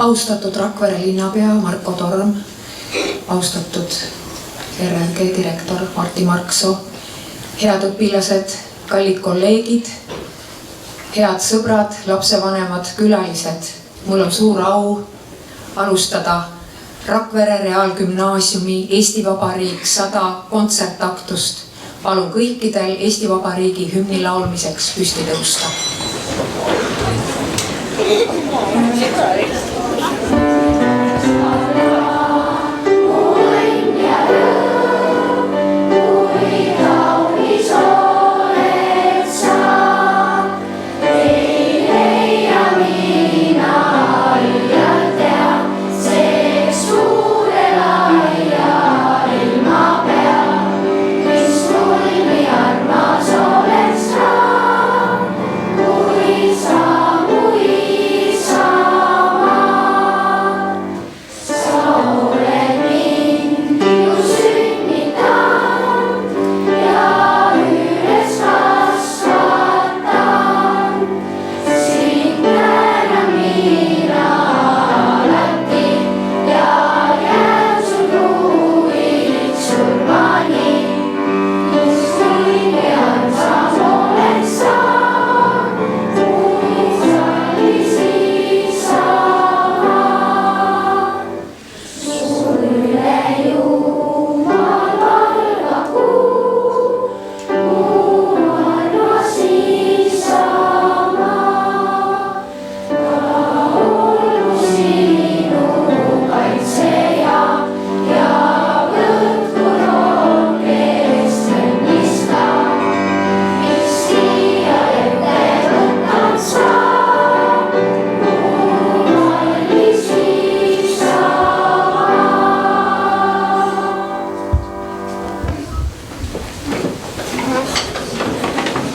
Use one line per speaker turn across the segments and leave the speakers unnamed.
Austatud Rakvere linnapea Marko Torm, austatud RMG direktor Martti Marksoo, head õpilased, kallid kolleegid, head sõbrad, lapsevanemad, külalised. Mul on suur au alustada Rakvere Reaalgümnaasiumi Eesti Vabariik 100 kontsertaktust. Palun kõikidel Eesti Vabariigi hümni laulmiseks püsti tõusta.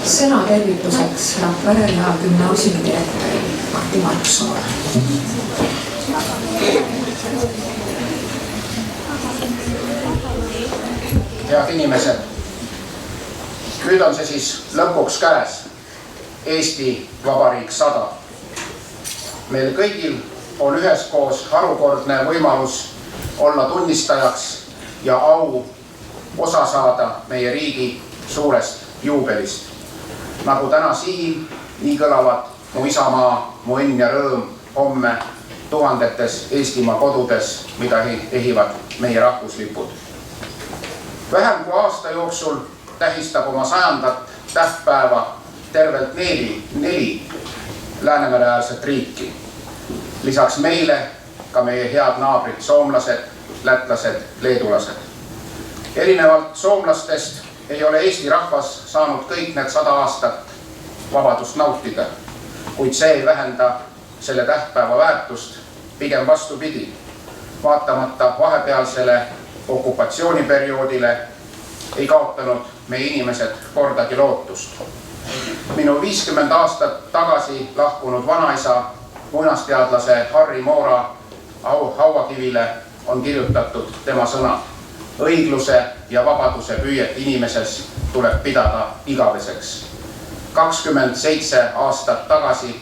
Sõna tervituseks Rakvere Reaalgümnaasiumi direktori Martti Marksoo.
Head inimesed, nüüd on see siis lõpuks käes, Eesti Vabariik 100. Meil kõigil on üheskoos harukordne võimalus olla tunnistajaks ja au osa saada meie riigi suurest juubelist. Nagu täna siin, nii kõlavad mu isamaa, mu õnn ja rõõm homme tuhandetes Eestimaa kodudes, mida ehivad meie rahvuslipud. Vähem kui aasta jooksul tähistab oma 100. tähtpäeva tervelt 4 Läänemere-äärset riiki. Lisaks meile ka meie head naabrid soomlased, lätlased, leedulased. Erinevalt soomlastest ei ole Eesti rahvas saanud kõik need 100 aastat vabadust nautida, kuid see ei vähenda selle tähtpäeva väärtust, pigem vastupidi. Vaatamata vahepealsele okupatsiooniperioodile ei kaotanud meie inimesed kordagi lootust. Minu 50 aastat tagasi lahkunud vanaisa, muinasteadlase Harri Moora hauakivile on kirjutatud tema sõnad. Õigluse ja vabaduse püüet inimeses tuleb pidada igaveseks. 27 aastat tagasi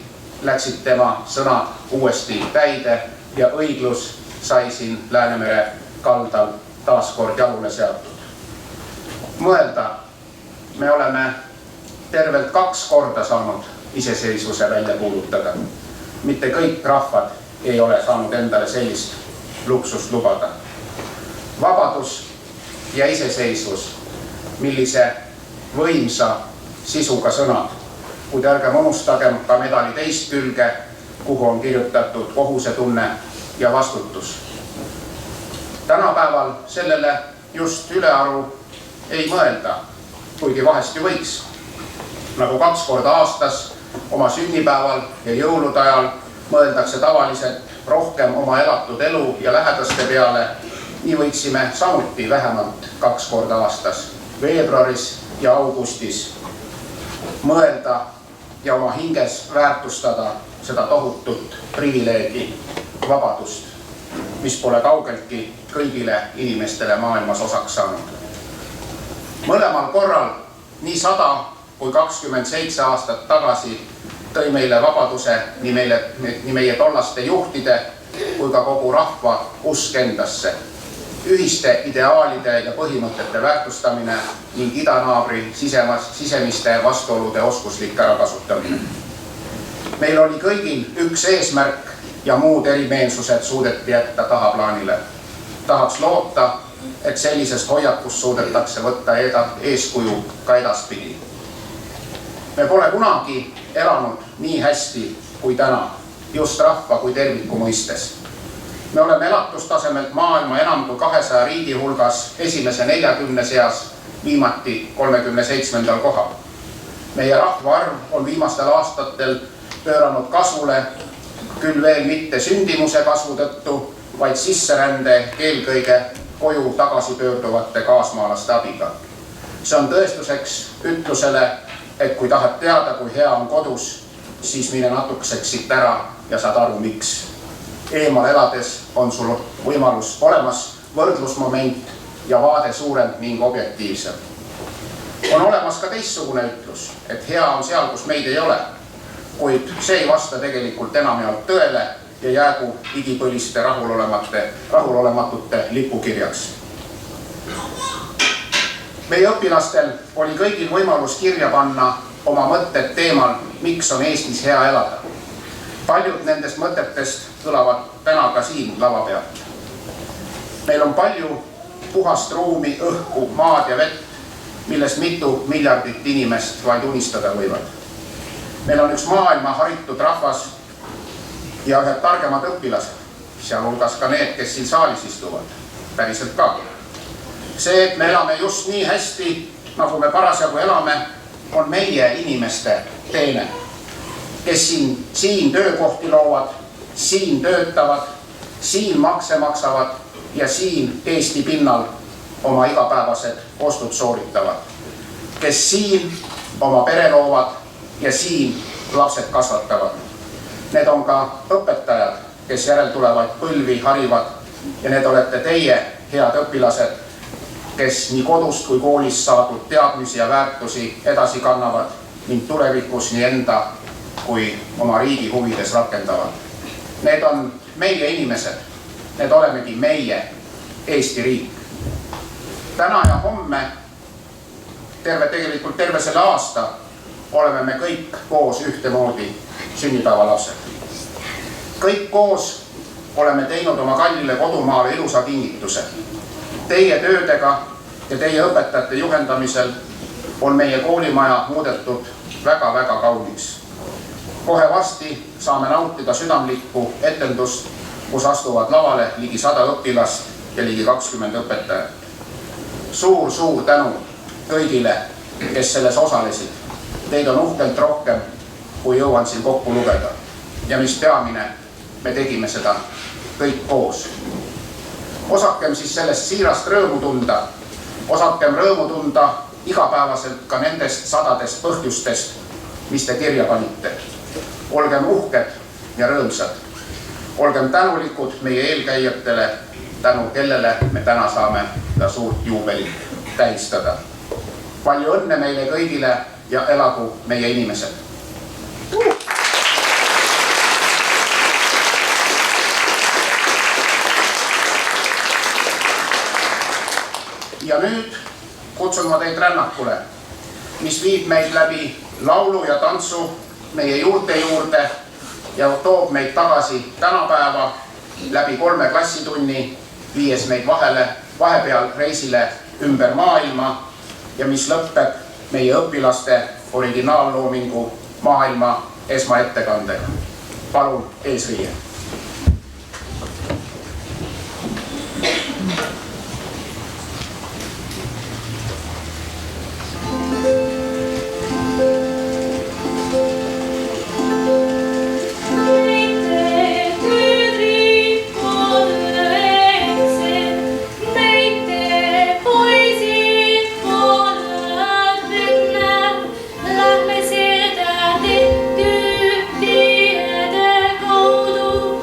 läksid tema sõnad uuesti täide ja õiglus sai siin Läänemere kaldal taas kord jalule seatud. Mõelda, me oleme tervelt 2 korda saanud iseseisvuse välja kuulutada. Mitte kõik rahvad ei ole saanud endale sellist luksust lubada. Vabadus ja iseseisvus, millise võimsa sisuga sõnad, kuid ärgem unustagem ka medali teist külge, kuhu on kirjutatud kohusetunne ja vastutus. Tänapäeval sellele just ülearu ei mõelda, kuigi vahest ju võiks. Nagu 2 korda aastas oma sünnipäeval ja jõulude ajal mõeldakse tavaliselt rohkem oma elatud elu ja lähedaste peale, nii võiksime samuti vähemalt 2 korda aastas, veebruaris ja augustis, mõelda ja oma hinges väärtustada seda tohutut privileegi, vabadust, mis pole kaugeltki kõigile inimestele maailmas osaks saanud. Mõlemal korral, nii 100 kui 27 aastat tagasi, tõi meile vabaduse nii meie tollaste juhtide kui ka kogu rahva usk endasse, ühiste ideaalide ja põhimõtete väärtustamine ning idanaabri sisemiste vastuolude oskuslik ärakasutamine. Meil oli kõigil üks eesmärk ja muud erimeelsused suudeti jätta tahaplaanile. Tahaks loota, et sellisest hoiakust suudetakse võtta eeskuju ka edaspidi. Me pole kunagi elanud nii hästi kui täna, just rahva kui terviku mõistes. Me oleme elatustasemelt maailma enam kui 200 riigi hulgas esimese 40 seas, viimati 37. kohal. Meie rahvaarv on viimastel aastatel pööranud kasvule, küll veel mitte sündimuse kasvu tõttu, vaid sisserände eelkõige koju tagasi pöörduvate kaasmaalaste abiga. See on tõestuseks ütlusele, et kui tahad teada, kui hea on kodus, siis mine natukeseks siit ära ja saad aru, miks. Eemal elades on sul võimalus olemas võrdlusmoment ja vaade suurem ning objektiivsem. On olemas ka teistsugune ütlus, et hea on seal, kus meid ei ole, kuid see ei vasta tegelikult enamjaolt tõele ja jäägu igipõliste rahulolematute lipukirjaks. Meie õpilastel oli kõigil võimalus kirja panna oma mõtted teemal, miks on Eestis hea elada. Paljud nendest mõtetest kõlavad täna ka siin lava pealt. Meil on palju puhast ruumi, õhku, maad ja vett, millest mitu miljardit inimest vaid unistada võivad. Meil on üks maailma haritud rahvas ja ühed targemad õpilased, sealhulgas ka need, kes siin saalis istuvad, päriselt ka. See, et me elame just nii hästi, nagu me parasjagu elame, on meie inimeste teene, kes siin töökohti loovad, siin töötavad, siin makse maksavad ja siin Eesti pinnal oma igapäevased ostud sooritavad, kes siin oma pere loovad ja siin lapsed kasvatavad. Need on ka õpetajad, kes järeltulevaid põlvi harivad ja need olete teie, head õpilased, kes nii kodust kui koolist saadud teadmisi ja väärtusi edasi kannavad ning tulevikus nii enda kui oma riigi huvides rakendavad. Need on meie inimesed, need olemegi meie, Eesti riik. Täna ja homme, terve selle aasta, oleme me kõik koos ühtemoodi sünnipäevalapsed. Kõik koos oleme teinud oma kallile kodumaale ilusa kingituse. Teie töödega ja teie õpetajate juhendamisel on meie koolimaja muudetud väga-väga kauniks. Kohe vasti saame nautida südamlikku etendust, kus astuvad lavale ligi 100 õpilast ja ligi 20 õpetajat. Suur tänu kõigile, kes selles osalesid. Teid on uhkelt rohkem, kui jõuan siin kokku lugeda. Ja mis peamine, me tegime seda kõik koos. Osakem siis sellest siirast rõõmu tunda. Osakem rõõmu tunda igapäevaselt ka nendest sadadest põhjustest, mis te kirja panite. Olgem uhked ja rõõmsad. Olgem tänulikud meie eelkäijatele, tänu kellele me täna saame ka suurt juubelit tähistada. Palju õnne meile kõigile ja elagu meie inimesed. Ja nüüd kutsun ma teid rännakule, mis viib meid läbi laulu ja tantsu meie juurte juurde ja toob meid tagasi tänapäeva läbi 3 klassitunni, viies meid vahepeal reisile ümber maailma ja mis lõpeb meie õpilaste originaalloomingu maailma esmaettekandega. Palun eesriie.
Lähme seda tehty tiede kaudu.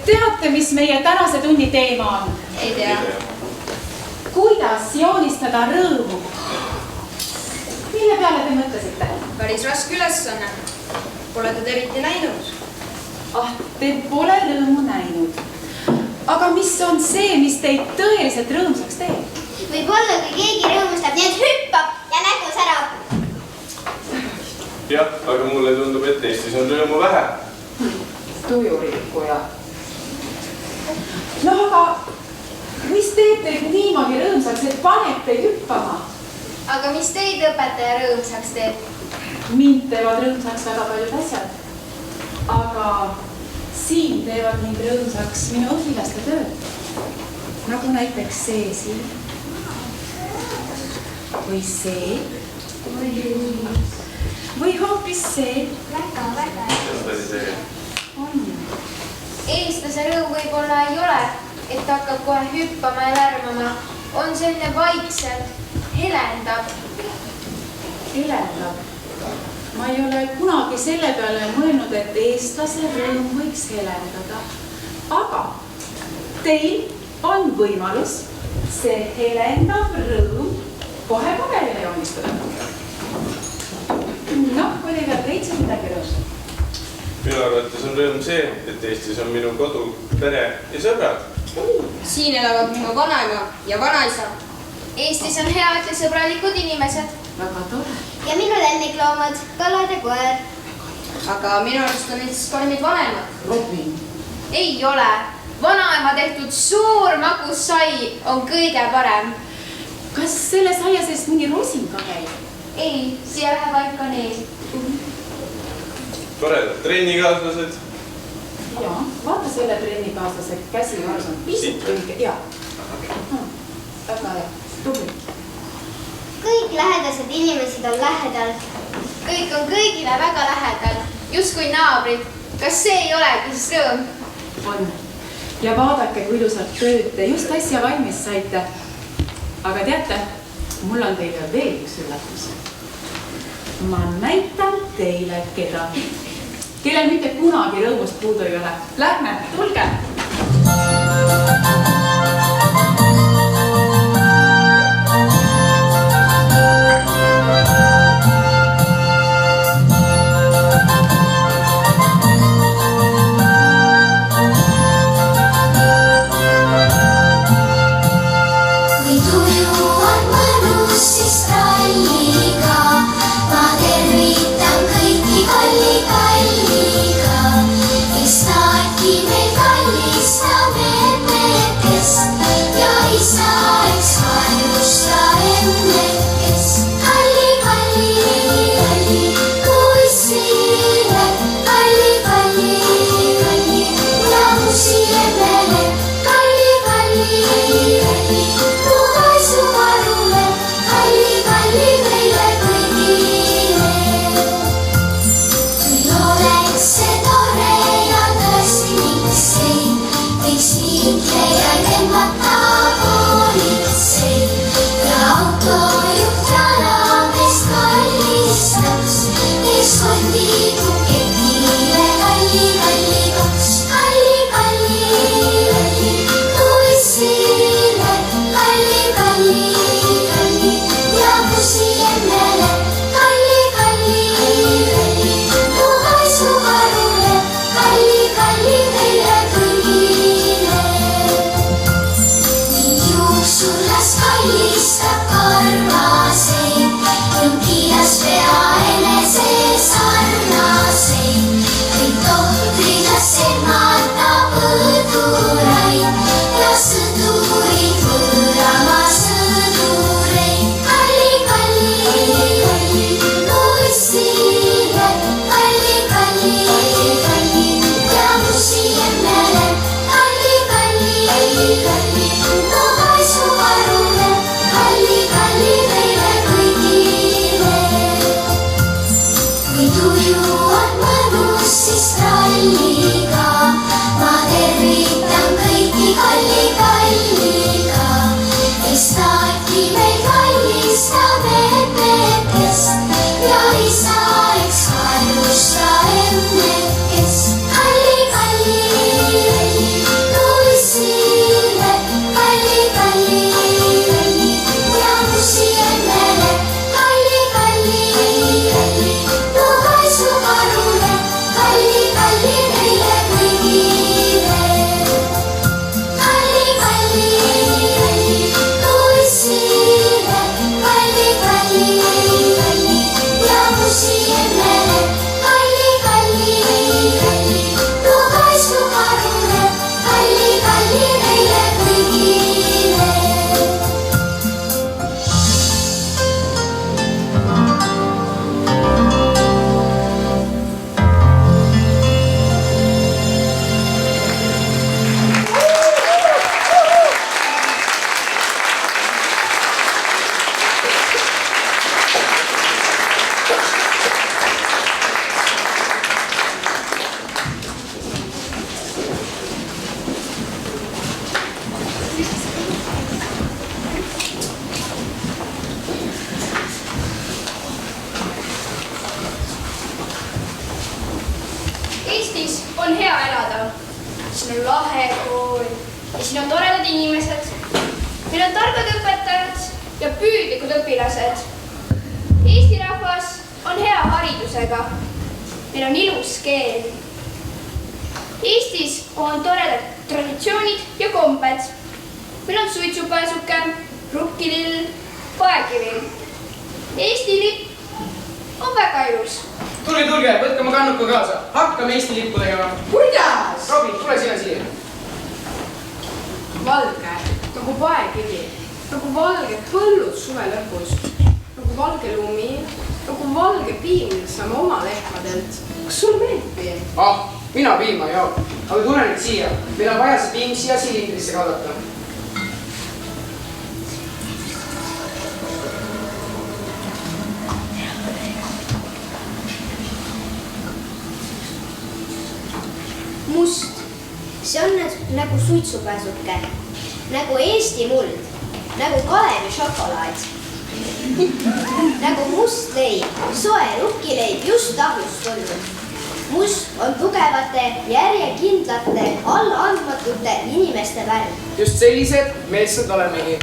Teate, mis meie tänase tunni teema on?
Ei tea.
Kuidas joonistada rõõmu? Mille peale te mõtlesite?
Päris raske ülesanne. Pole teda eriti näinud.
Te pole rõõmu näinud. Aga mis on see, mis teid tõeliselt rõõmsaks teeb?
Võib-olla, kui keegi rõõmustab, nii et hüppab ja nägu särab.
Jah, aga mulle tundub, et Eestis on rõõmu vähe.
Tujurikkuja. No aga mis teeb teid niimoodi rõõmsaks, et paneb teid hüppama?
Aga mis teid õpetaja rõõmsaks teeb?
Mind teevad rõõmsaks väga paljud asjad. Aga siin teevad mind rõõmsaks minu õpilaste tööd. Nagu näiteks see siin. Või see. Või hoopis see.
Väga.
On.
Eestlase rõõm võib-olla ei ole, et ta hakkab kohe hüppama ja lärmama. On selline vaikselt, helendab.
Helendab. Ma ei ole kunagi selle peale mõelnud, et eestlase rõõm võiks helendada. Aga teil on võimalus see helendav rõõm kohe paberile joonistada. Noh, kui te pealt leidsid midagi rõõmsat.
Minu arvates on rõõm see, et Eestis on minu kodu, pere ja sõbrad.
Siin elavad minu vanaema ja vanaisa.
Eestis on head ja sõbralikud inimesed.
Väga tore.
Ja minu lemmikloomad, kallad ja koer.
Aga minu arust on Eestis parimid vanemad.
Robin.
Ei ole. Vanaema tehtud suur magus sai on kõige parem.
Kas selle saia seest mõni rosin ka käib?
Ei, siia läheb ainult kaneel.
Toredad trennikaaslased.
Jaa, vaata selle trennikaaslase käsivarus on pisut õige. Jaa. Väga hea. Tubli.
Kõik lähedased inimesed on lähedal. Kõik on kõigile väga lähedal. Just kui naabrid. Kas see ei olegi siis rõõm?
On. Ja vaadake, kui ilusat tööd te just äsja valmis saite. Aga teate, mul on teile veel üks üllatus. Ma näitan teile kedagi, kellel mitte kunagi rõõmust puudu ei ole. Lähme, tulge!
Kalliga, kes taati meil kallistame, me
on hea elada. Siin on lahe kool ja siin on toredad inimesed. Meil on targad õpetajad ja püüdlikud õpilased. Eesti rahvas on hea haridusega. Meil on ilus keel. Eestis on toredad traditsioonid ja kombed. Meil on suitsupääsuke, rukkilill, paekivi. Eesti lipp on väga ilus.
Tulge, võtke oma kannuka kaasa. Hakkame Eesti lippu tegema.
Kuidas?
Robin, tule sina siia.
Valge, nagu paekivi, nagu valged põllud suve lõpus, nagu valge lumi, nagu valge piim, mis saame oma lehmadelt. Kas sul meeldib piim?
Mina piima ei joo. Aga tule nüüd siia. Meil on vaja see piim siia silindrisse kaadata.
Must. See on nagu suitsupääsuke, nagu Eesti muld, nagu Kalevi šokolaad, nagu must leib, soe rukkileib just ahjust tulnud. Must on tugevate, järjekindlate, allaandmatute inimeste värv.
Just sellised meelsed olemegi.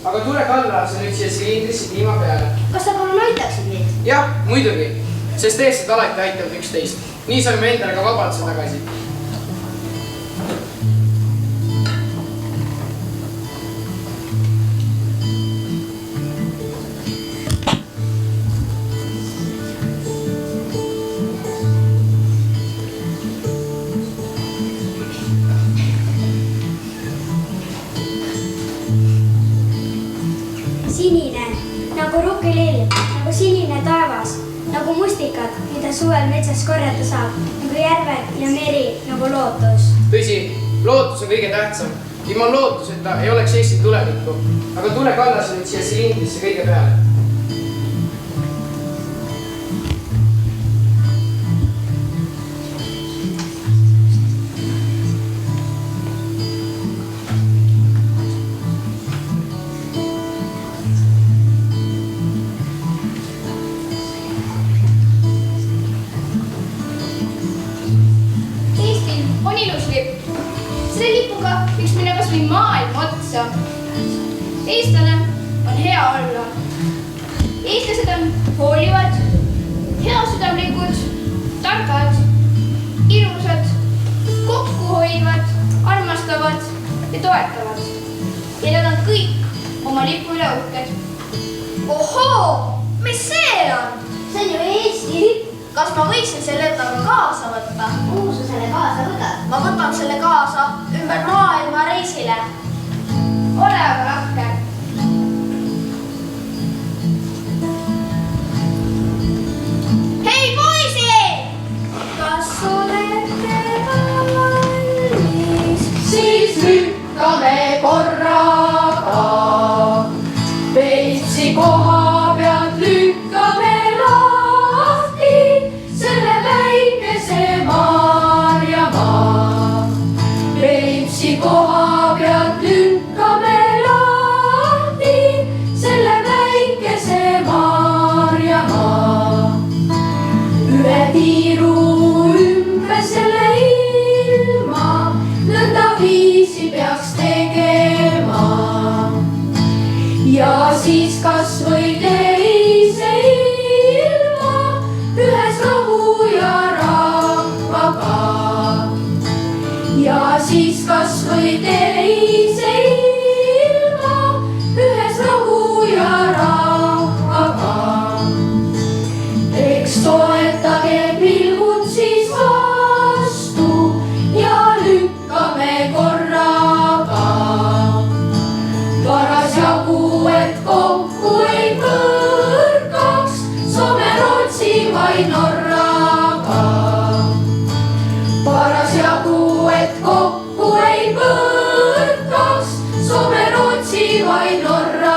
Aga tule kalla sa nüüd siia silindrisse piima peale.
Kas sa palun aitaksid meid?
Jah, muidugi, sest eestlased alati aitavad üksteist. Nii saime endale ka vabaduse tagasi.
Sinine, nagu rukkilill, nagu sinine taevas, nagu mustikad, mida suvel metsas korjata saab, nagu järved ja meri, nagu lootus.
Tõsi, lootus on kõige tähtsam. Ilma lootuseta ei oleks Eesti tulevikku. Aga tule kalla sa nüüd siia silindrisse kõige peale.
Eestlane on hea olla. Eestlased on hoolivad, heasüdamlikud, targad, ilusad, kokkuhoidvad, armastavad ja toetavad. Ja nad on kõik oma lipu üle uhked. Ohoo, mis see on?
See on ju Eesti lipp.
Kas ma võiksin selle endaga kaasa võtta?
Kuhu sa selle kaasa võtad?
Ma võtan selle kaasa ümber maailma reisile. Ole aga lahke. Hei poisid! Kas olete valmis?
Siis lükkame korraga. Peipsi koha pealt lükkame lahti selle väikese Maarjamaa. Peipsi koha pealt lükkame lahti selle väikese Maarjamaa. Üle tiiru ümber selle ilma, nõnda viisi peaks tegema. Ja siis kas või teise ilma, ühes rahu ja rahvaga. Ja siis kas või teise ilma, ühes rahu ja rahvaga. Eks toetage pilgud siis vastu ja lükkame korraga. Parasjagu, et kokku ei põrkaks Soome, Rootsi vaid Norraga. Parasjagu, et kokku ei põrkaks Soome, Rootsi vaid Norraga.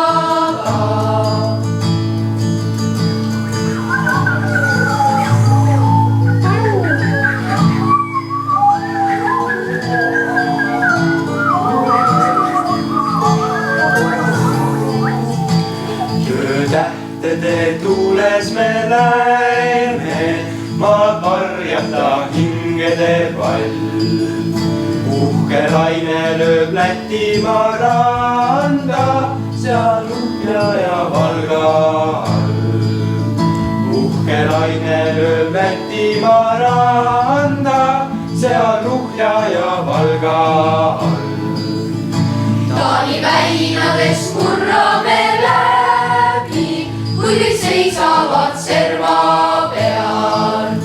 Tähtede tuules me läheme, maad varjata hinge mägede pall. Uhke laine lööb Lätimaa randa, seal Luhja ja Valga all. Uhke laine lööb Lätimaa randa, seal Luhja ja Valga all.
Taani väinades murrame läbi, kui kõik seisavad serva peal.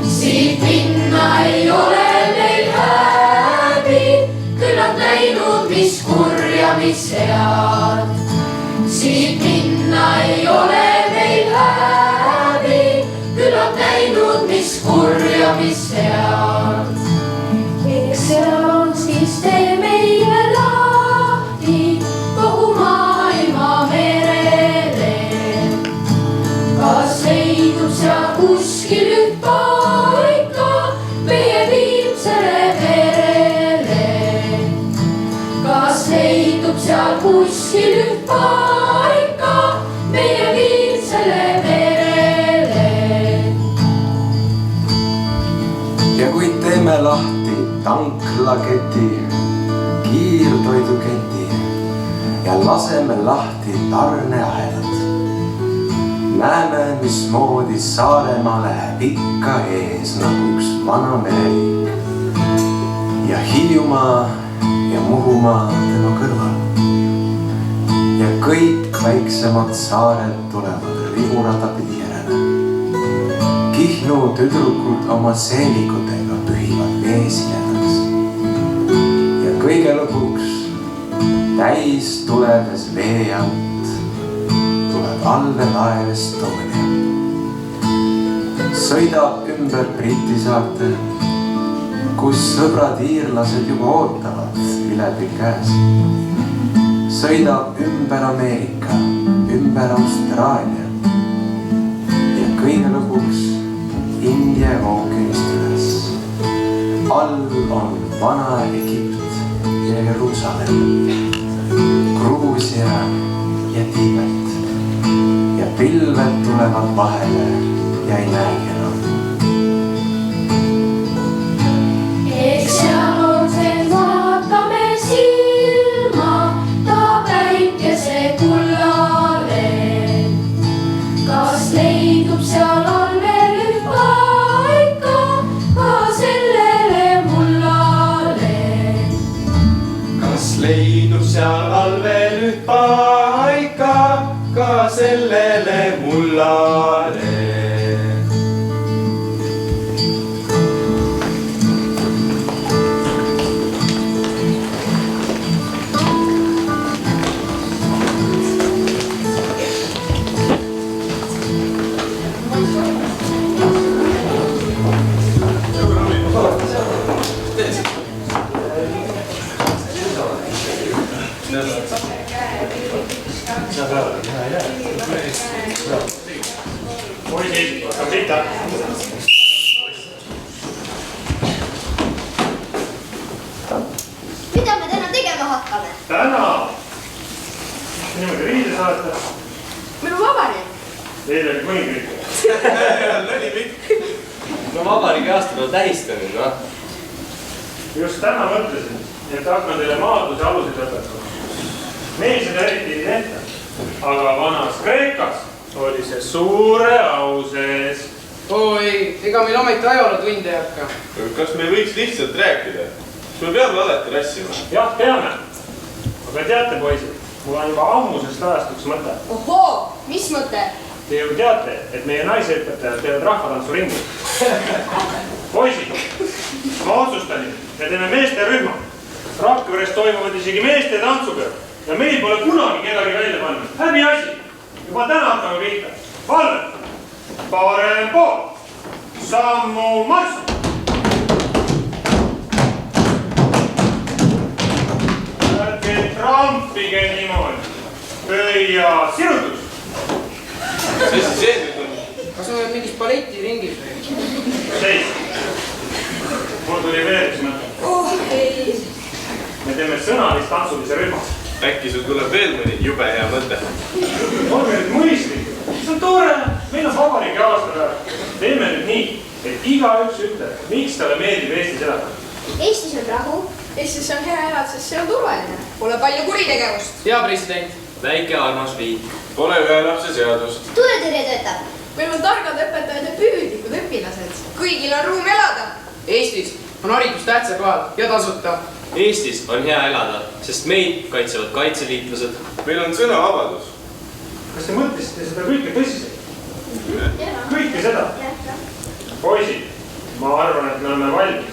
Siit minna ei ole meil häbi, küllap näinud, mis kurja, mis head. Siit minna ei ole meil häbi, küllap näinud, mis kurja, mis head. Eks seal on siis tee meile lahti kogu maailma merele. Kas leidub seal kuskil nüüd paika meie viimsele verele? Kas leidub seal kuskil nüüd paika meie viimsele verele?
Ja kui teeme lahti tanklaketi, kiirtoiduketi ja laseme lahti tarneahelad, näeme, mismoodi Saaremaa läheb ikka ees nagu üks vana mereriik ja Hiiumaa ja Muhumaa tema kõrval. Ja kõik väiksemad saared tulevad riburada pidi järele. Kihnu tüdrukud oma seenikutega pühivad veesiledaks. Ja kõige lõpuks täis tuledes vee alt tuleb allveelaev Estonia. Sõidab ümber Briti saarte, kus sõbrad iirlased juba ootavad vilepil käes. Sõidab ümber Ameerika, ümber Austraalia ja kõige lõpuks India ookeanist üles. All on vana Egipt ja Jeruusalemm, Gruusia ja Tiibet ja pilved tulevad vahele ja ei näegi enam.
Eks seal on see, vaatame silma, ta päikese kullale. Kas leidub seal all veel üht paika ka sellele mullale?
Kas leidub seal all veel üht paika ka sellele mullale?
Poisid, hakkab pihta.
Mida me täna tegema hakkame?
Täna niimoodi riide saata.
Meil on vabariik.
Eile oli kuningriik.
Nali pikk.
No vabariigi aastapäev tähistanud, noh.
Just täna mõtlesin, et hakkan teile maadluse aluseid õpetama. Meil seda eriti ei tehta, aga vanas Kreekas oli see suure au sees.
Oi, ega meil ometi ajalootunde ei hakka.
Kas me võiks lihtsalt rääkida? Me peame alati rassima.
Jah, peame. Aga teate, poisid, mul on juba ammusest ajast üks mõte.
Ohoo, mis mõte?
Te ju teate, et meie naisõpetajad teevad rahvatantsuringi. Poisid, ma otsustasin, me teeme meesterühma. Rakveres toimuvad isegi meeste tantsupeod ja meil pole kunagi kedagi välja pannud. Häbi asi. Juba täna hakkame pihta. Valve, parem pool, sammu marss. Ärge trampige niimoodi. Pöia sirutus.
Mis asi see nüüd on?
Kas me oleme mingis balletiringis või?
Seis. Mul tuli veel üks mõte.
Oh ei.
Me teeme sõnalist tantsulise rühma.
Äkki sul tuleb veel mõni jube hea mõte?
Olge nüüd mõistlik. See on tore. Meil on vabariigi aastapäev. Teeme nüüd nii. et igaüks ütleb, miks talle meeldib Eestis elada.
Eestis on rahu.
Eestis on hea elada, sest see on turvaline. Pole palju kuritegevust.
Hea president.
Väike armas riik.
Pole ühe lapse seadust.
Tuletõrje töötab.
Meil on targad õpetajad ja püüdlikud õpilased. Kõigil on ruum elada.
Eestis on haridus tähtsa kohal ja tasuta.
Eestis on hea elada, sest meid kaitsevad kaitseliitlased.
Meil on sõnavabadus.
Kas te mõtlesite seda kõike tõsiselt? Kõike seda? Poisid, ma arvan, et me oleme valmis.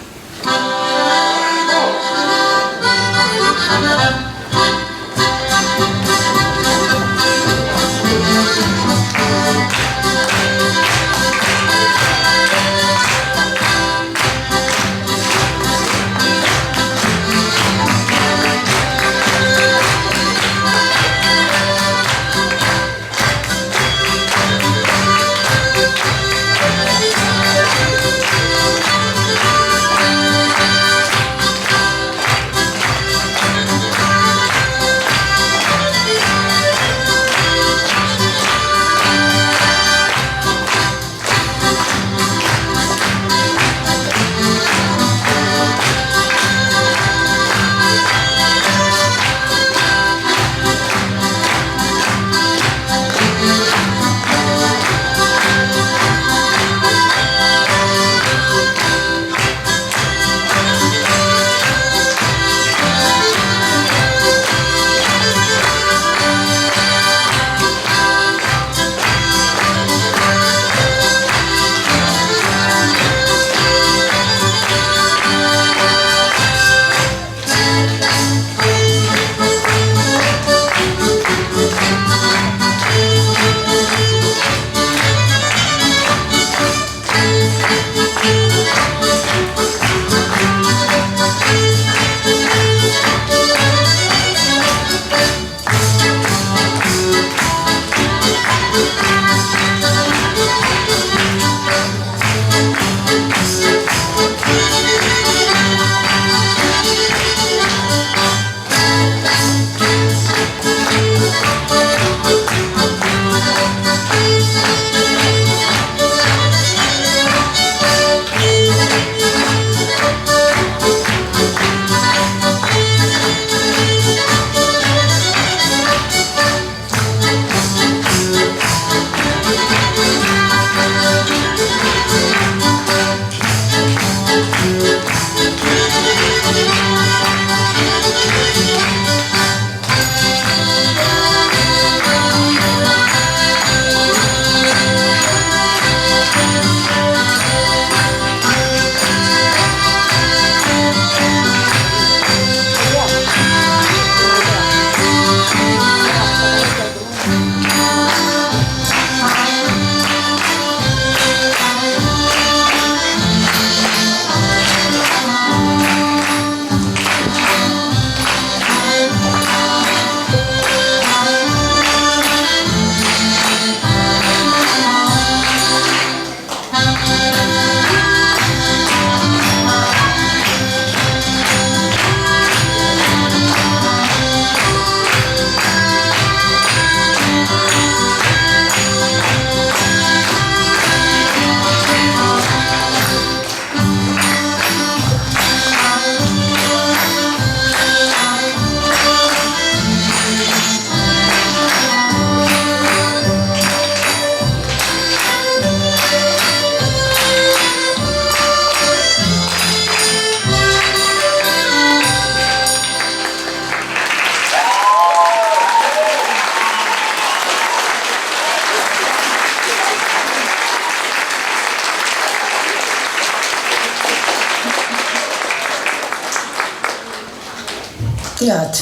Tead,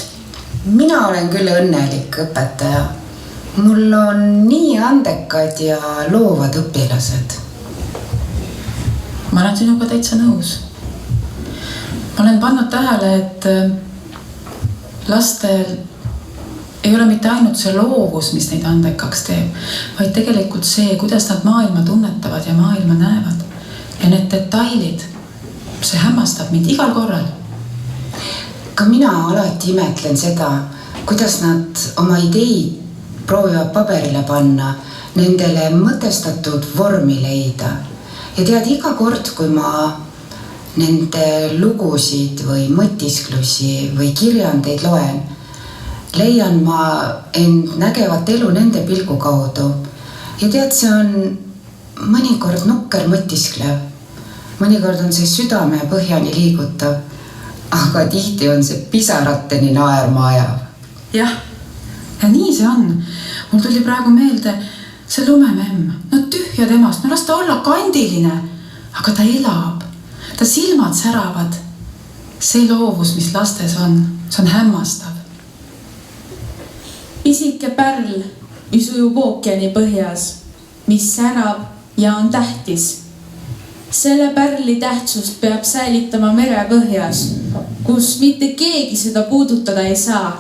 mina olen küll õnnelik õpetaja. Mul on nii andekad ja loovad õpilased. Ma olen sinuga täitsa nõus. Ma olen pannud tähele, et lastel ei ole mitte ainult see loovus, mis neid andekaks teeb, vaid tegelikult see, kuidas nad maailma tunnetavad ja maailma näevad. Ja need detailid, see hämmastab mind igal korral. Ka mina alati imetlen seda, kuidas nad oma ideid proovivad paberile panna, nendele mõtestatud vormi leida
ja tead, iga kord, kui ma nende lugusid või mõtisklusi või kirjandeid loen, leian ma end nägevat elu nende pilgu kaudu. Ja tead, see on mõnikord nukker mõtisklev, mõnikord on see südame põhjani liigutav, aga tihti on see pisarateni naerma ajav.
Jah, ja nii see on. Mul tuli praegu meelde see lumememm. No tühja temast, no las ta olla kandiline, aga ta elab, ta silmad säravad. See loovus, mis lastes on, see on hämmastav.
Pisike pärl, mis ujub ookeani põhjas, mis särab ja on tähtis. Selle pärli tähtsust peab säilitama mere põhjas, kus mitte keegi seda puudutada ei saa.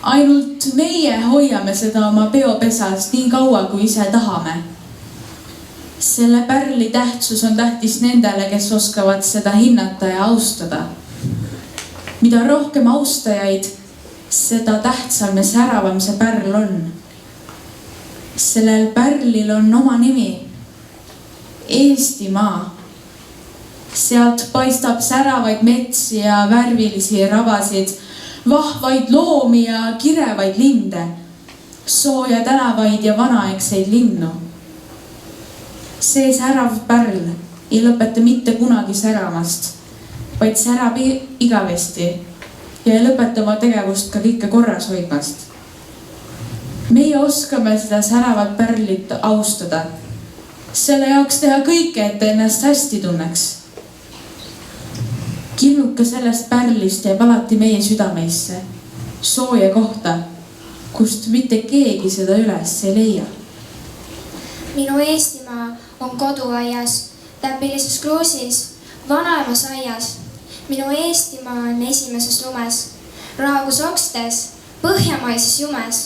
Ainult meie hoiame seda oma peopesas nii kaua, kui ise tahame. Selle pärli tähtsus on tähtis nendele, kes oskavad seda hinnata ja austada. Mida rohkem austajaid, seda tähtsam ja säravam see pärl on. Sellel pärlil on oma nimi, Eestimaa. Sealt paistab säravaid metsi ja värvilisi rabasid, vahvaid loomi ja kirevaid linde, sooja tänavaid ja vanaaegseid linnu. See särav pärl ei lõpeta mitte kunagi säramast, vaid särab igavesti ja ei lõpeta oma tegevust ka kõike korras hoidmast. Meie oskame seda säravat pärlit austada, selle jaoks teha kõike, et ennast hästi tunneks. Killuka sellest pärlist jääb alati meie südameisse, sooja kohta, kust mitte keegi seda üles ei leia.
Minu Eestimaa on koduaias, Täpilises kruusis, vanaemas aias. Minu Eestimaa on esimeses lumes, raagus okstes, põhjamaises jumes.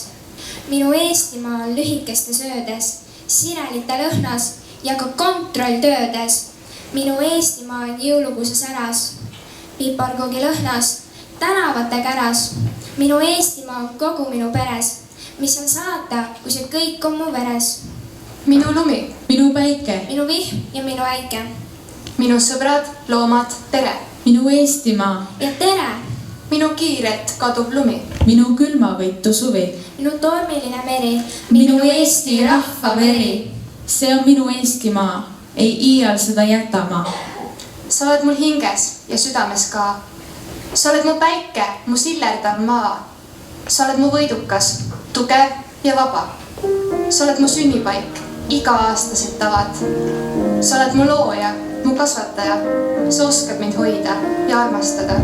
Minu Eestimaa on lühikestes öödes, sirelite lõhnas ja ka kontrolltöödes. Minu Eestimaa on jõulukuuses äras, piparkoogi lõhnas, tänavate käras. Minu Eestimaa on kogu minu peres, mis on saata, kui see kõik on mu veres.
Minu lumi,
minu päike,
minu vihm ja minu äike.
Minu sõbrad, loomad, tere.
Minu Eestimaa
ja tere.
Minu kiiret kaduv lumi.
Minu külmavõitu suvi.
Minu tormiline meri.
Minu Eesti rahva veri. See on minu Eestimaa, ei iial seda jäta ma.
Sa oled mul hinges ja südames ka. Sa oled mu päike, mu sillerdav maa. Sa oled mu võidukas, tugev ja vaba. Sa oled mu sünnipaik, iga-aastased tavad. Sa oled mu looja, mu kasvataja. Sa oskad mind hoida ja armastada.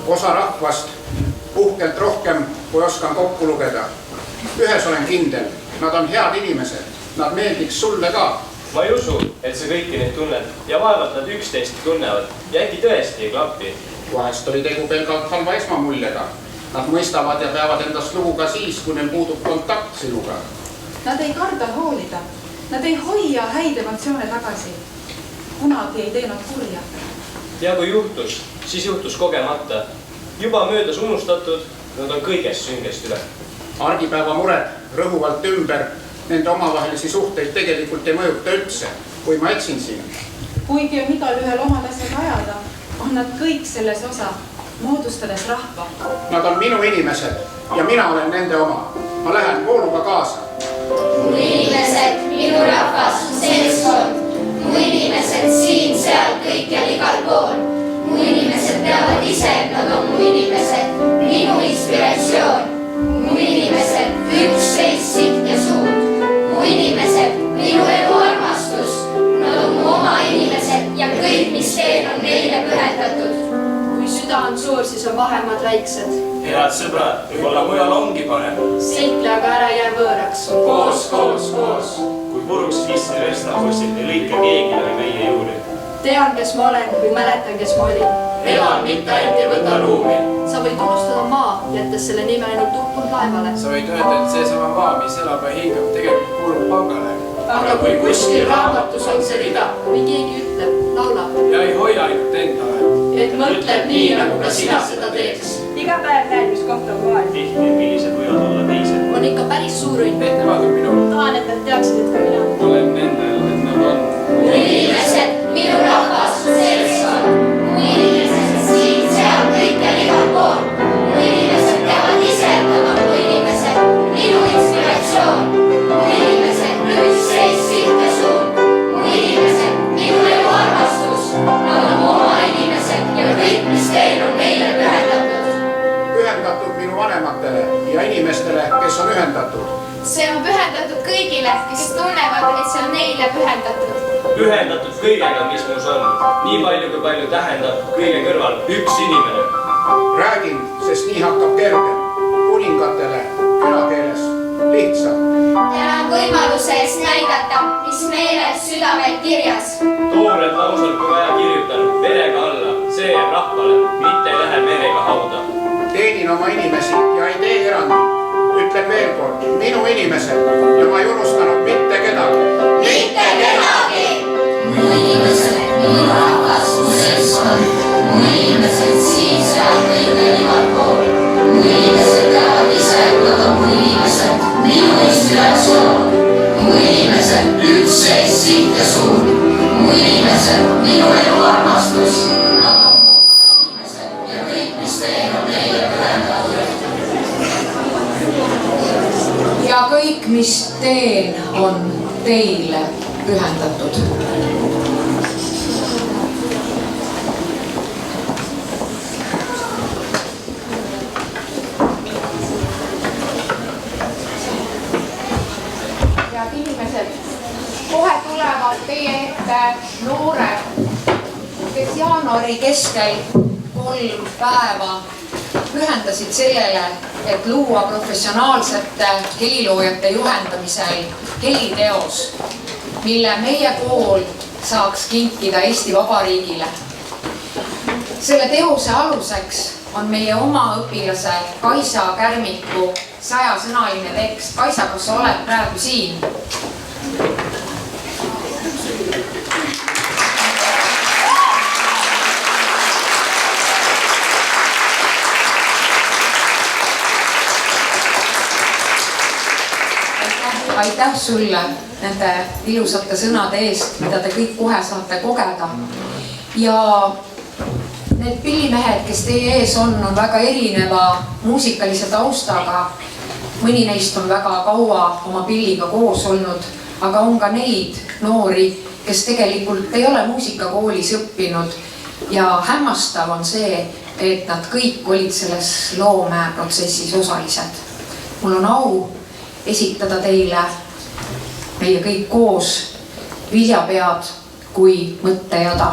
osa rahvast puhkelt rohkem, kui oskan kokku lugeda. Ühes olen kindel, nad on head inimesed, nad meeldiks sulle ka.
Ma ei usu, et sa kõiki neid tunned ja vaevalt nad üksteist tunnevad ja äkki tõesti ei klapi.
Vahest oli tegu pelgalt halva esmamuljega. Nad mõistavad ja peavad endast lugu ka siis, kui neil puudub kontakt sinuga.
Nad ei karda hoolida, nad ei hoia häid emotsioone tagasi. Kunagi ei teinud kurja.
Ja kui juhtus, siis juhtus kogemata. Juba möödas unustatud, nad on kõigest süngest üle.
Argipäeva mured rõhuvalt ümber, nende omavahelisi suhteid tegelikult ei mõjuta üldse, kui ma etsin siin.
Kuigi on igal ühel omad asjad ajada, on nad kõik selles osa, moodustades rahva.
Nad on minu inimesed ja mina olen nende oma. Ma lähen vooluga kaasa.
Mu inimesed, minu rahvas, seltskond. Mu inimesed siin, seal, kõikjal, igal pool. Mu inimesed teavad ise, et nad on mu inimesed. Minu inspiratsioon. Mu inimesed, üksteist siht ja suund. Mu inimesed, minu elu armastus. Nad on mu oma inimesed ja kõik, mis teen, on neile pühendatud.
Kui süda on suur, siis on vahemad väiksed.
Head sõbrad, võib-olla mujal ongi parem.
Seitle aga ära jää võõraks.
Koos. Kui puruks visti restapussid, ei lõika keegi läbi meie juuri.
Tean, kes ma olen, kui mäletan, kes ma olin.
Elan mitte ainult ei võta ruumi.
Sa võid unustada maa, jättes selle nime ainult uppunud laevale.
Sa võid öelda, et seesama maa, mis elab ja hingab, tegelikult kuulub pangale.
Aga kui kuskil raamatus on see rida, või keegi ütleb, laulab.
Ja ei hoia ainult endale.
Et mõtleb nii, nagu ka sina seda teeks.
Iga päev näed, mis koht on kohal.
Tihti, millised võivad olla teised.
On ikka päris suur õnn.
Et nemad on minu.
Tahan, et nad teaksid, et ka mina.
Olen nendel, et nad on.
Mu inimesed, minu rahvas, seltskond. Mu inimesed siin, seal, kõikjal, igal pool. Mu inimesed teavad ise, et nad on mu inimesed. Minu inspiratsioon. Mu inimesed, üksteist siht ja suund. Mu inimesed, minu elu armastus. Nad on mu oma inimesed ja kõik, mis teen, on neile pühendatud.
Pühendatud minu vanematele ja inimestele, kes on ühendatud.
See on pühendatud kõigile, kes tunnevad, et see on neile pühendatud.
Pühendatud kõigega, mis muus on. Nii palju, kui palju tähendab kõige kõrval üks inimene.
Räägin, sest nii hakkab kergem. Kuningatele, külakeeles, lihtsalt.
Tänan võimaluse eest näidata, mis meelel südamel kirjas.
Toored laused, kui vaja kirjutan, verega alla, see jääb rahvale, mitte ei lähe merega hauda.
Teenin oma inimesi ja ei tee erandi. Ütlen veel kord, minu inimesed ja ma ei unustanud mitte kedagi.
Mitte kedagi! Mu inimesed, minu rahvas, mu seltskond. Mu inimesed siin, seal, kõikjal, igal pool. Mu inimesed teavad ise, et nad on mu inimesed. Minu inspiratsioon. Mu inimesed, üksteist siht ja suund. Mu inimesed, minu elu armastus. Nad on mu inimesed ja kõik, mis teen, on neile pühendatud.
Ja kõik, mis teen, on teile pühendatud.
Head inimesed, kohe tulevad teie ette noored, kes jaanuari keskel 3 päeva pühendasid sellele, et luua professionaalsete heliloojate juhendamisel heliteos, mille meie kool saaks kinkida Eesti Vabariigile. Selle teose aluseks on meie oma õpilase Kaisa Kärmiku 100-sõnaline tekst. Kaisa, kas sa oled praegu siin? Aitäh sulle nende ilusate sõnade eest, mida te kõik kohe saate kogeda. Ja need pillimehed, kes teie ees on väga erineva muusikalise taustaga. Mõni neist on väga kaua oma pilliga koos olnud, aga on ka neid noori, kes tegelikult ei ole muusikakoolis õppinud. Ja hämmastav on see, et nad kõik olid selles loomeprotsessis osalised. Mul on au esitada teile meie kõik koos Viljapead kui mõttejada.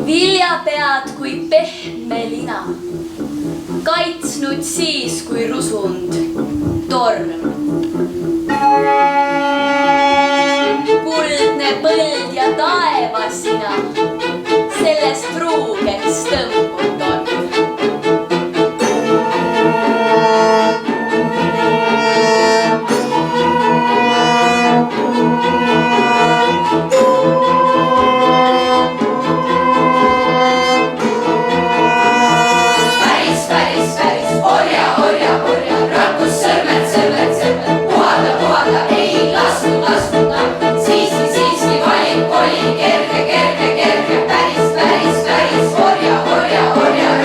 Viljapead kui pehme lina, kaitsnud siis, kui rusund torm. Kuldne põld ja taevasina sellest pruugens tõmbunud on.
Kerge, kerge, kerge, päris, päris, päris orja, orja, orja.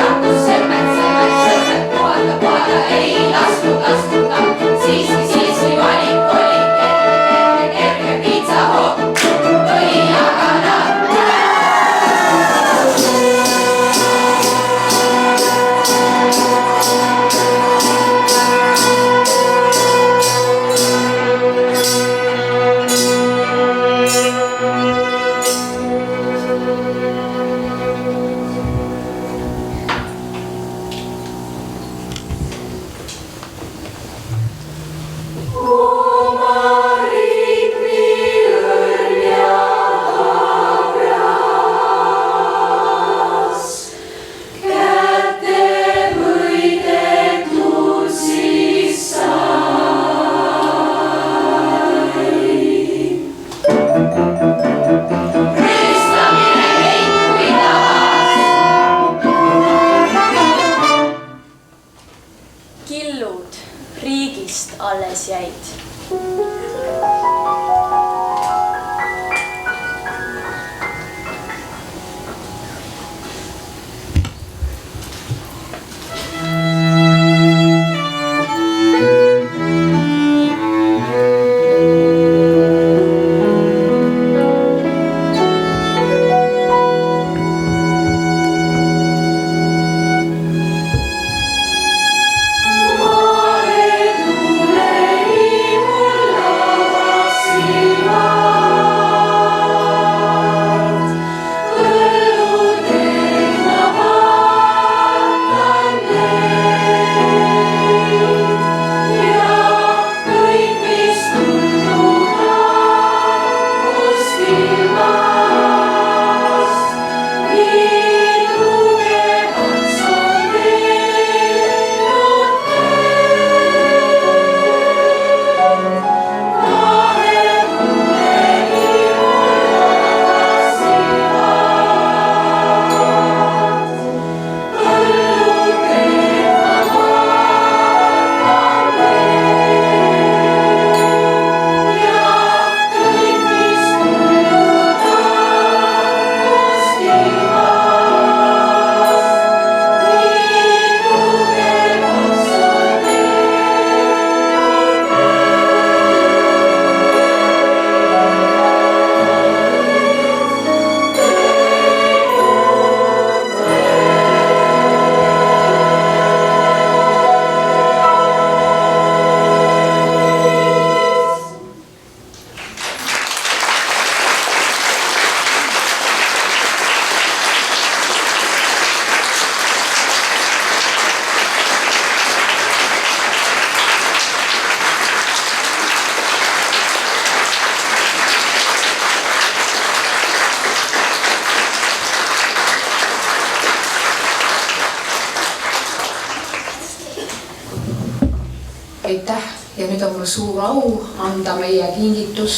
ja nüüd on mul suur au anda meie kingitus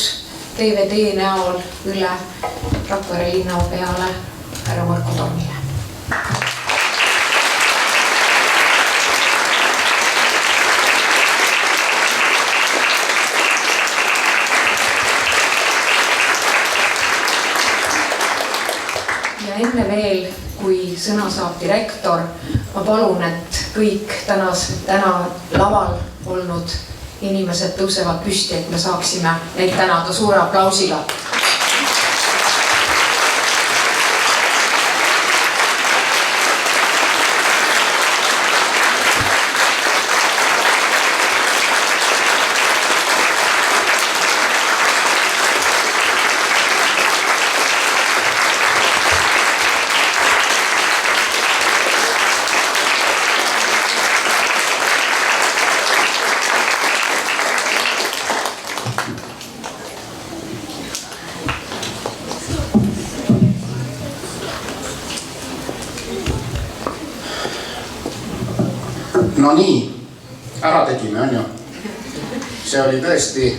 DVD näol üle Rakvere linnapeale härra Marko Tormile. Ja enne veel, kui sõna saab direktor, ma palun, et kõik täna laval olnud inimesed tõusevad püsti, et me saaksime neid tänada suure aplausiga.
No nii, ära tegime, on ju. See oli tõesti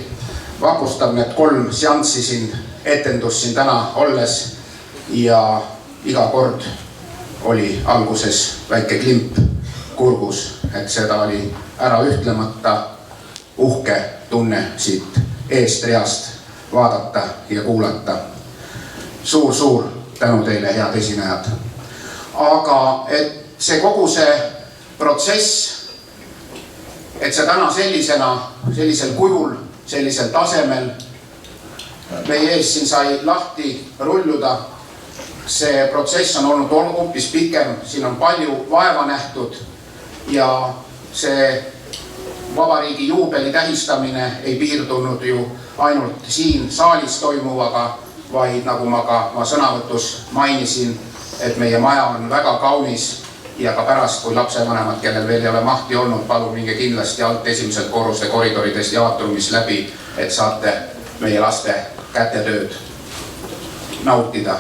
vapustav need 3 seanssi siin, etendus siin täna olles ja iga kord oli alguses väike klimp kurgus, et seda oli ära ütlemata uhke tunne siit eest reast vaadata ja kuulata. Suur tänu teile, head esinejad. Aga et see kogu see protsess, et see täna sellisel kujul, sellisel tasemel meie ees siin sai lahti rulluda. See protsess on olnud hoopis pikem, siin on palju vaeva nähtud ja see vabariigi juubeli tähistamine ei piirdunud ju ainult siin saalis toimuvaga, vaid nagu ma ka oma sõnavõtus mainisin, et meie maja on väga kaunis. Ja ka pärast, kui lapsevanemad, kellel veel ei ole mahti olnud, palun minge kindlasti alt esimesed korruste koridoridest ja aatriumis läbi, et saate meie laste kätetööd nautida.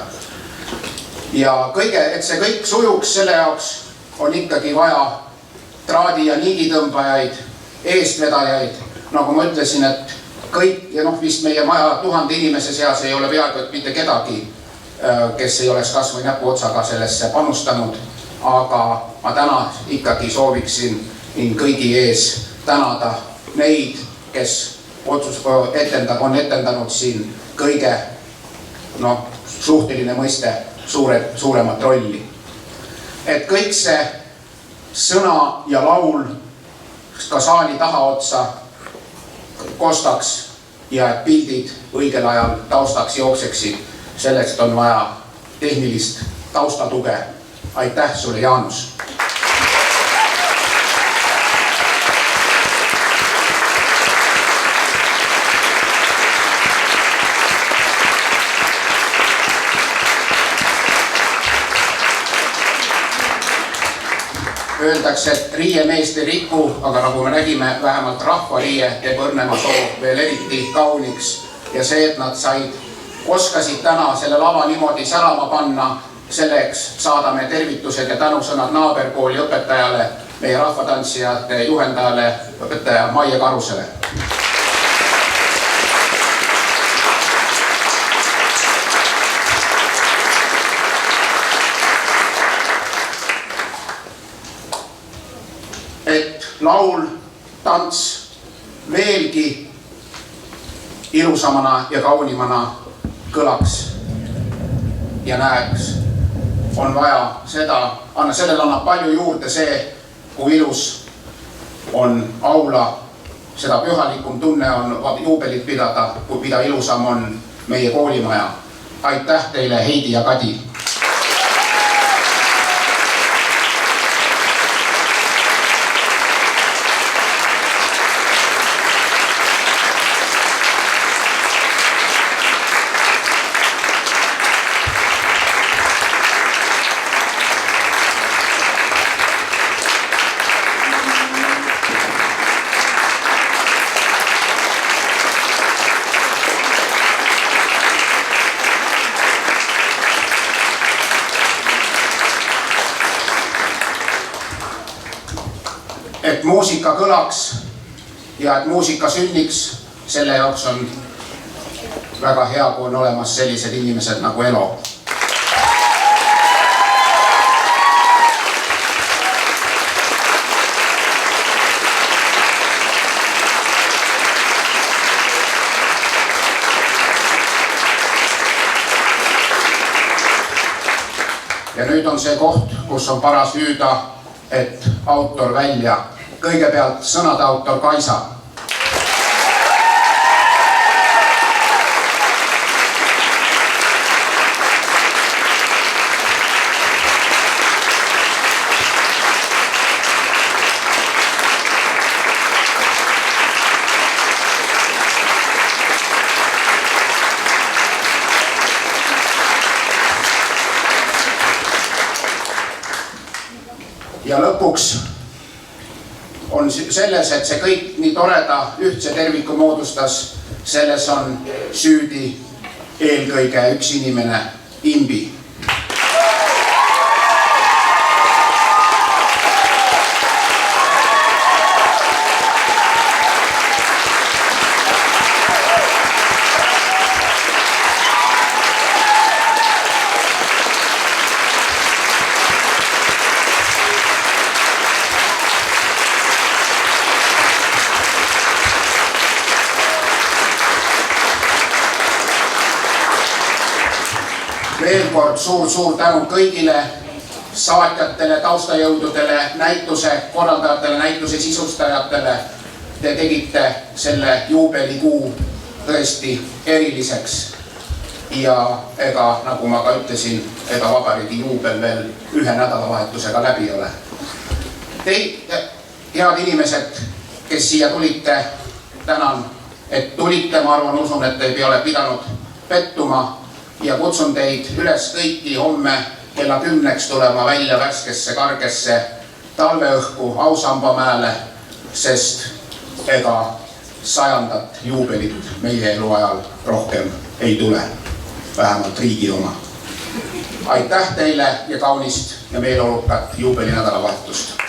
Ja et see kõik sujuks, selle jaoks on ikkagi vaja traadi- ja niigitõmbajaid, eestvedajaid. Nagu ma ütlesin, et kõik, ja vist meie maja 1000 inimese seas ei ole peaaegu et mitte kedagi, kes ei oleks kas või näpuotsaga sellesse panustanud. Aga ma täna ikkagi sooviksin kõigi ees tänada neid, kes on etendanud siin kõige, suhteline mõiste, suuremat rolli. Et kõik see sõna ja laul ka saali tahaotsa kostaks ja et pildid õigel ajal taustaks jookseksid, sellest on vaja tehnilist taustatuge. Aitäh sulle, Jaanus! Öeldakse, et riiemeest ei riku, aga nagu me nägime, vähemalt rahvariie teeb Õrnemaa soo veel eriti kauniks. Ja see, et nad oskasid täna selle lava niimoodi särama panna, selleks saadame tervitused ja tänusõnad naaberkooli õpetajale, meie rahvatantsijate juhendajale, õpetaja Maie Karusele. Et laul, tants veelgi ilusamana ja kaunimana kõlaks ja näeks, on vaja sellel annab palju juurde see, kui ilus on aula, seda pühalikum tunne on juubelit pidada, kui mida ilusam on meie koolimaja. Aitäh teile, Heidi ja Kadi! Et muusika kõlaks ja et muusika sünniks, selle jaoks on väga hea, kui on olemas sellised inimesed nagu Elo. Ja nüüd on see koht, kus on paras hüüda, et autor välja. Kõigepealt sõnade autor Kaisa. Ja lõpuks on selles, et see kõik nii toreda ühtse terviku moodustas, selles on süüdi eelkõige üks inimene, Imbi. Veel kord suur tänu kõigile saatjatele, taustajõududele, näituse korraldajatele, näituse sisustajatele. Te tegite selle juubelikuu tõesti eriliseks. Ja ega, nagu ma ka ütlesin, ega vabariigi juubel veel ühe nädalavahetusega läbi ole. Teid, head inimesed, kes siia tulite, tänan, et tulite. Ma arvan, usun, et te ei ole pidanud pettuma. Ja kutsun teid üles kõiki homme kella 10 tulema välja värskesse kargesse talveõhku Ausambamäele, sest ega 100. juubelit meie eluajal rohkem ei tule, vähemalt riigi oma. Aitäh teile ja kaunist ja meeleolukat juubelinädalavahetust!